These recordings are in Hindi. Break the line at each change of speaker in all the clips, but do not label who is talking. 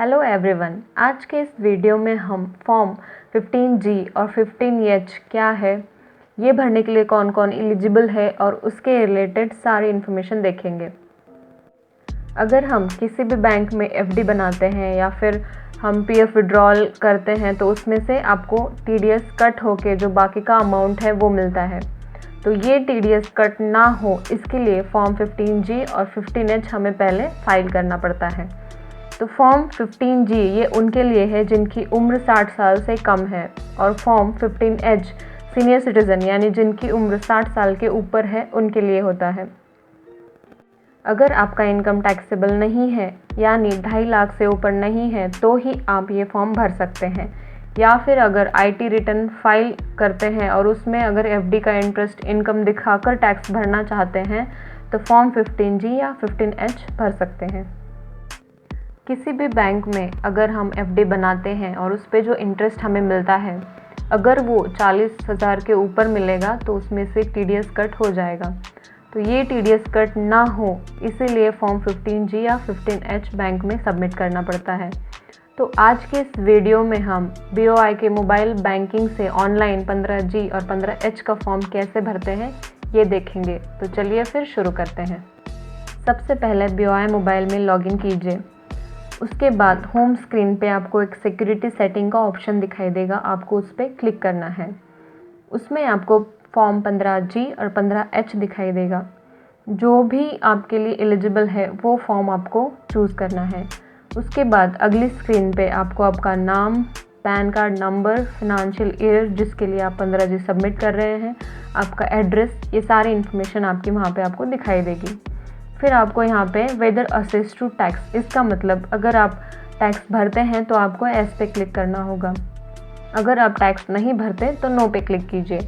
हेलो एवरीवन, आज के इस वीडियो में हम फॉर्म 15G और 15H क्या है, ये भरने के लिए कौन कौन एलिजिबल है और उसके रिलेटेड सारी इन्फॉर्मेशन देखेंगे। अगर हम किसी भी बैंक में एफडी बनाते हैं या फिर हम पीएफ विड्रॉल करते हैं तो उसमें से आपको टीडीएस कट होके जो बाकी का अमाउंट है वो मिलता है। तो ये टीडीएस कट ना हो इसके लिए फॉर्म 15G और 15H हमें पहले फाइल करना पड़ता है। तो फॉर्म 15G ये उनके लिए है जिनकी उम्र 60 साल से कम है और फॉर्म 15H सीनियर सिटीज़न यानी जिनकी उम्र 60 साल के ऊपर है उनके लिए होता है। अगर आपका इनकम टैक्सेबल नहीं है यानी 2.5 लाख से ऊपर नहीं है तो ही आप ये फॉर्म भर सकते हैं, या फिर अगर आईटी रिटर्न फाइल करते हैं और उसमें अगर एफडी का इंटरेस्ट इनकम दिखाकर टैक्स भरना चाहते हैं तो फॉर्म 15G या 15H भर सकते हैं। किसी भी बैंक में अगर हम एफडी बनाते हैं और उस पर जो इंटरेस्ट हमें मिलता है अगर वो 40,000 के ऊपर मिलेगा तो उसमें से टीडीएस कट हो जाएगा। तो ये टीडीएस कट ना हो इसीलिए फॉर्म 15G या 15H बैंक में सबमिट करना पड़ता है। तो आज के इस वीडियो में हम BOI के मोबाइल बैंकिंग से ऑनलाइन 15G और 15H का फॉर्म कैसे भरते हैं ये देखेंगे। तो चलिए फिर शुरू करते हैं। सबसे पहले BOI मोबाइल में लॉगिन कीजिए। उसके बाद होम स्क्रीन पे आपको एक सिक्योरिटी सेटिंग का ऑप्शन दिखाई देगा, आपको उस पर क्लिक करना है। उसमें आपको फॉर्म 15G और 15H दिखाई देगा। जो भी आपके लिए एलिजिबल है वो फॉर्म आपको चूज़ करना है। उसके बाद अगली स्क्रीन पे आपको आपका नाम, pan card number, financial year जिसके लिए आप 15G सबमिट कर रहे हैं, आपका एड्रेस, ये सारी इन्फॉर्मेशन आपकी वहाँ पे आपको दिखाई देगी। फिर आपको यहाँ पे वेदर असेस टू टैक्स, इसका मतलब अगर आप टैक्स भरते हैं तो आपको एस पे क्लिक करना होगा, अगर आप टैक्स नहीं भरते तो नो पे क्लिक कीजिए।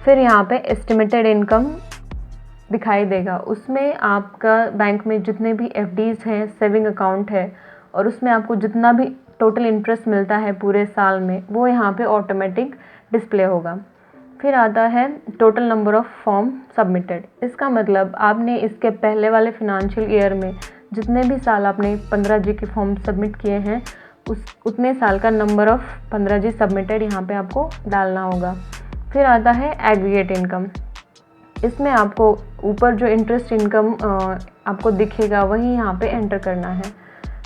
फिर यहाँ पे एस्टिमेटेड इनकम दिखाई देगा, उसमें आपका बैंक में जितने भी एफडीज हैं, सेविंग अकाउंट है और उसमें आपको जितना भी टोटल इंटरेस्ट मिलता है पूरे साल में वो यहाँ पे ऑटोमेटिक डिस्प्ले होगा। फिर आता है total number of form submitted, इसका मतलब आपने इसके पहले वाले फिनंशियल ईयर में जितने भी साल आपने 15G के फॉर्म सबमिट किए हैं उतने साल का नंबर ऑफ़ 15G सबमिटेड यहाँ पे आपको डालना होगा। फिर आता है एग्रीगेट इनकम, इसमें आपको ऊपर जो इंटरेस्ट इनकम आपको दिखेगा वही यहाँ पे एंटर करना है।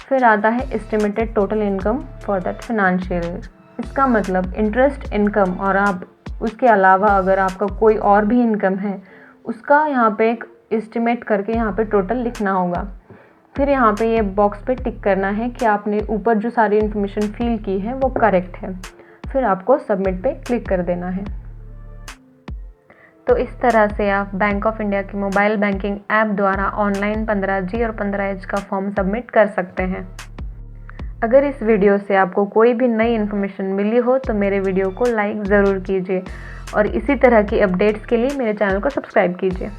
फिर आता है estimated total income for that financial year, इसका मतलब इंटरेस्ट इनकम और आप उसके अलावा अगर आपका कोई और भी इनकम है उसका यहाँ पे एक एस्टिमेट करके यहाँ पे टोटल लिखना होगा। फिर यहाँ पे ये बॉक्स पे टिक करना है कि आपने ऊपर जो सारी इन्फॉर्मेशन फिल की है वो करेक्ट है। फिर आपको सबमिट पे क्लिक कर देना है। तो इस तरह से आप बैंक ऑफ इंडिया की मोबाइल बैंकिंग ऐप द्वारा ऑनलाइन 15G और 15H का फॉर्म सबमिट कर सकते हैं। अगर इस वीडियो से आपको कोई भी नई इन्फॉर्मेशन मिली हो तो मेरे वीडियो को लाइक ज़रूर कीजिए और इसी तरह की अपडेट्स के लिए मेरे चैनल को सब्सक्राइब कीजिए।